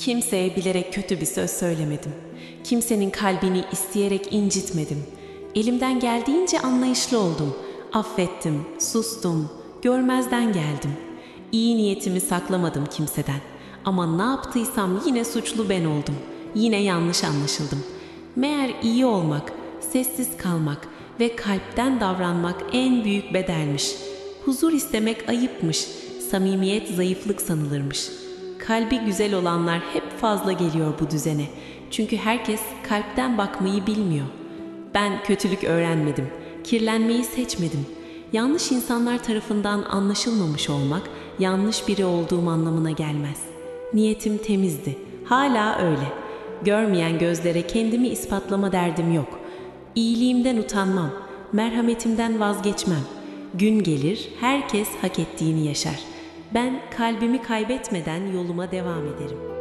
Kimseye bilerek kötü bir söz söylemedim. Kimsenin kalbini isteyerek incitmedim. Elimden geldiğince anlayışlı oldum. Affettim, sustum, görmezden geldim. İyi niyetimi saklamadım kimseden. Ama ne yaptıysam yine suçlu ben oldum. Yine yanlış anlaşıldım. Meğer iyi olmak, sessiz kalmak ve kalpten davranmak en büyük bedelmiş. Huzur istemek ayıpmış, samimiyet zayıflık sanılırmış. Kalbi güzel olanlar hep fazla geliyor bu düzene. Çünkü herkes kalpten bakmayı bilmiyor. Ben kötülük öğrenmedim, kirlenmeyi seçmedim. Yanlış insanlar tarafından anlaşılmamış olmak, yanlış biri olduğum anlamına gelmez. Niyetim temizdi, hala öyle. Görmeyen gözlere kendimi ispatlama derdim yok. İyiliğimden utanmam, merhametimden vazgeçmem. Gün gelir, herkes hak ettiğini yaşar. Ben kalbimi kaybetmeden yoluma devam ederim.